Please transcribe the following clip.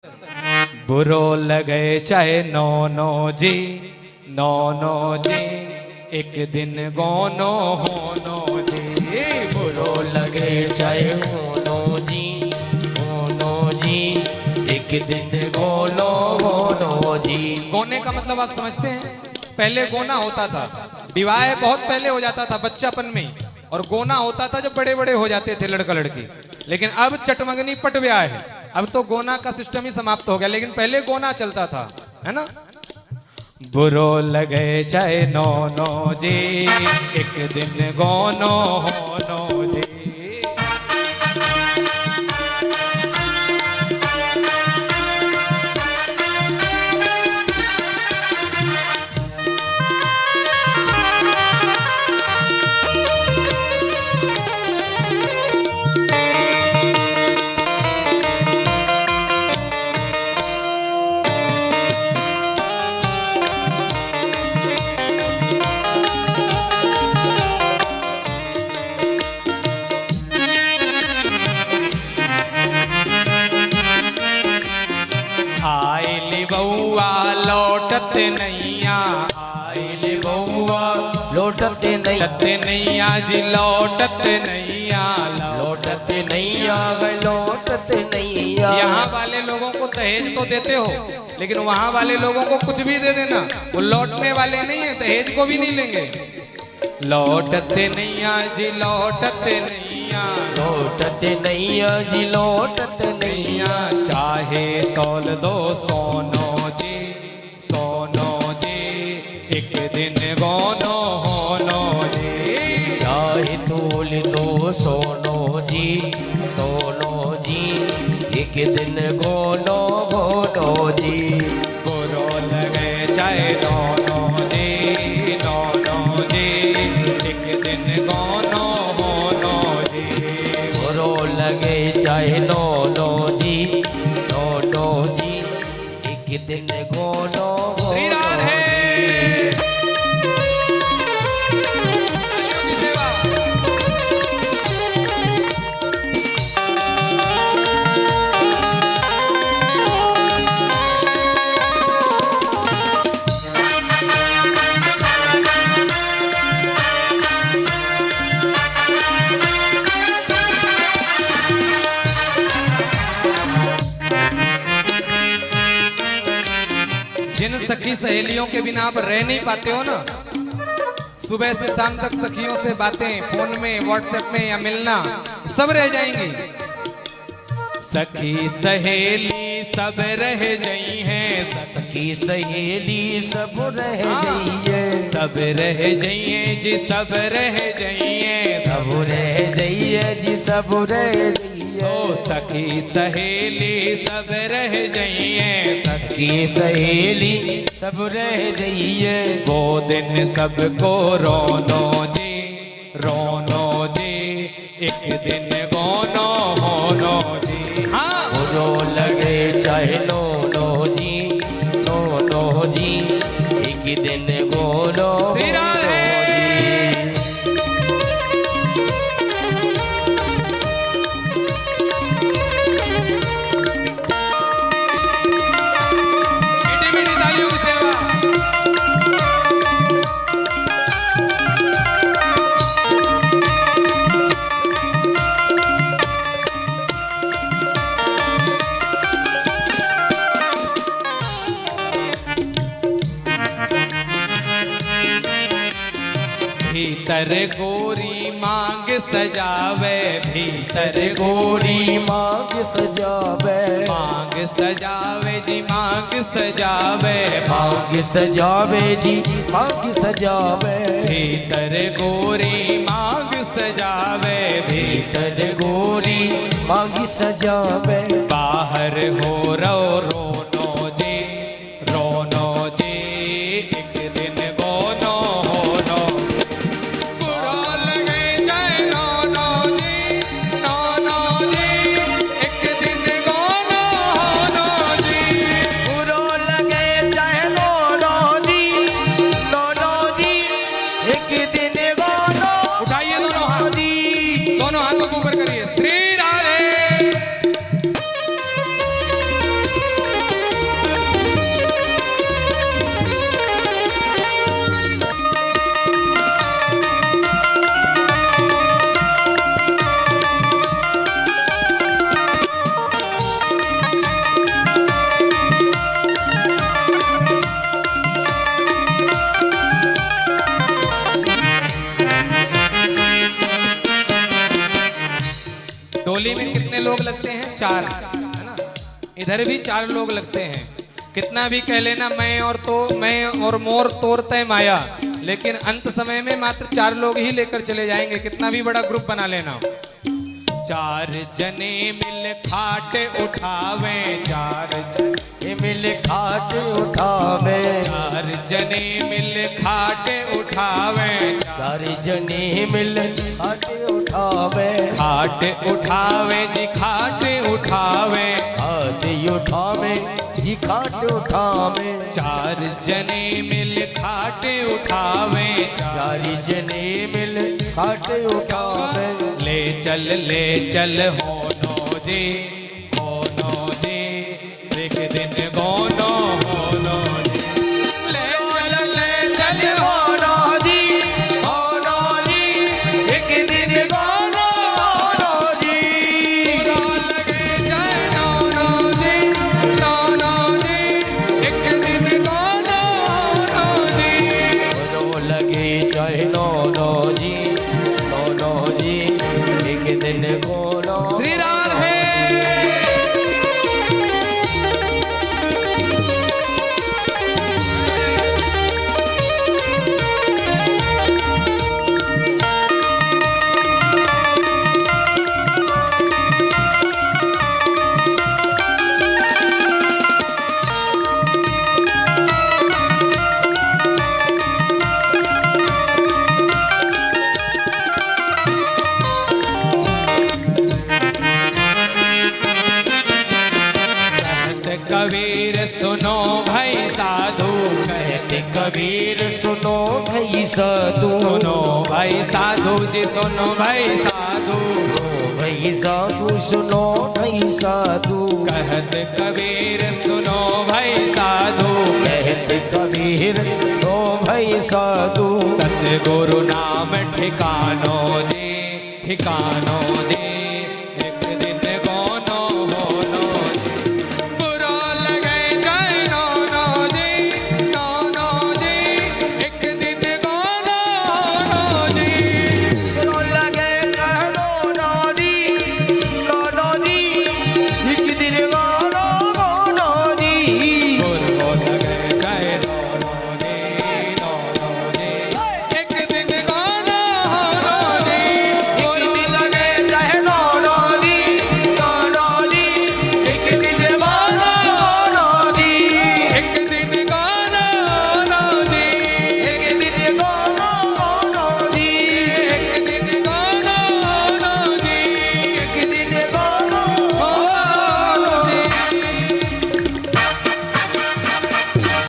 बुरो लगे चाहे नौनो जी, नौनो जी एक दिन गोनो होनो जी। बुरो लगे चाहे होनो जी, होनो जी एक दिन गोनो होनो जी। गोने का मतलब आप समझते हैं? पहले गोना होता था, विवाह बहुत पहले हो जाता था बच्चापन में ही, और गोना होता था जब बड़े बड़े हो जाते थे लड़का लड़की। लेकिन अब चटमंगनी पट ब्याह है, अब तो गोना का सिस्टम ही समाप्त हो गया, लेकिन पहले गोना चलता था, है ना। बुरो लगे चाहे नौनो जी, एक दिन गोनो होनो जी। आइली बउआ लौटत नैया, आइली बउआ लौटत नैया जी लौटत नैया, लौटत नैया लौटत नैया। यहाँ वाले लोगों को दहेज तो देते हो, लेकिन वहाँ वाले लोगों को कुछ भी दे देना, वो लौटने वाले नहीं है, दहेज को भी नहीं लेंगे। लौटत नैया जी लौटत नैया, लौटत नैया जी लौटत नैया। चाहे तौल दो सोनो जी, सोनो जी एक दिन गोनो होनो जी। चाहे तोल दो सोनो जी, सोनो जी एक दिन गोनो गोनो जी। बुरो लगे चाहे नौनो जी, नौनो जी एक दिन गोनो होनो जी। बुरो लगे चाहे नौनो जी, नौनो जी एक दिन गोनो श्री राधे। जिन सखी सहेलियों के बिना आप रह नहीं पाते हो ना, सुबह से शाम तक सखियों से बातें फोन में, व्हाट्सएप में या मिलना, सब रह जाएंगी। सखी सहेली सब रह गई हैं, सखी सहेली सब रह जाइए, सब रह जाइए जी, सब रह जाइए, सब रह जाइए जी, सब रह जाइए। ओ सखी सहेली सब रह जाइए, सखी सहेली सब रह जाइए। वो दिन सबको रोनो जी, रोनो जी एक दिन गोनो होनो जी। हाँ बुरो लगे चाहे नौनो जी, नौनो जी एक दिन गोनो श्री राधे। मीठी मीठी तालियों की सेवा। भीतर गोरी मांग सजावे, भीतर गोरी मांग सजावे, मांग सजावे जी, मांग सजावे, मांग सजावे जी, मांग सजावे। भीतर गोरी मांग सजावे, भीतर गोरी मांग सजावे। बाहर हो रो रोनो जी, रोनो जी एक दिन गोनो होनो। बुरा लगे चाहे नौनो जी, नौनो जी एक दिन गोनो होनो जी। बुरो लगे चाहे नौनो जी, नौनो जी एक दिन गोनो। उठाइए दोनों हाथ, दोनों हाथों को ऊपर करिए। श्री राधे। चार है ना, इधर भी चार लोग लगते हैं। कितना भी कह लेना मैं और मोर तोड़ते माया, लेकिन अंत समय में मात्र चार लोग ही लेकर चले जाएंगे, कितना भी बड़ा ग्रुप बना लेना। चार जने मिल खाट उठावे, चार जने मिल खाट उठावे, चार जने मिल खाट उठावे, चार जने मिल खाट उठावे, खाट उठावे जी खाट उठावे, खाट उठावे जी खाट उठावे, चार जने मिल खाट उठावे, चार जने मिल खाट उठावे। ले चल होनो जी एक दिन गोनो होनो जी। ले चल होनो जी एक दिन गोनो होनो जी। लगे जाए नौनो जी एक दिन गोनो होनो जी। लगे चाहे नौनो जी एक दिन गोनो। श्री राम है। कबीर सुनो भाई साधु, कहते कबीर सुनो भाई साधु, सुनो भाई साधु जी सुनो भाई साधु, भाई साधु सुनो भाई साधु। कहते कबीर सुनो भाई साधु, कहते कबीर ओ भाई साधु। सतगुरु नाम ठिकानो जी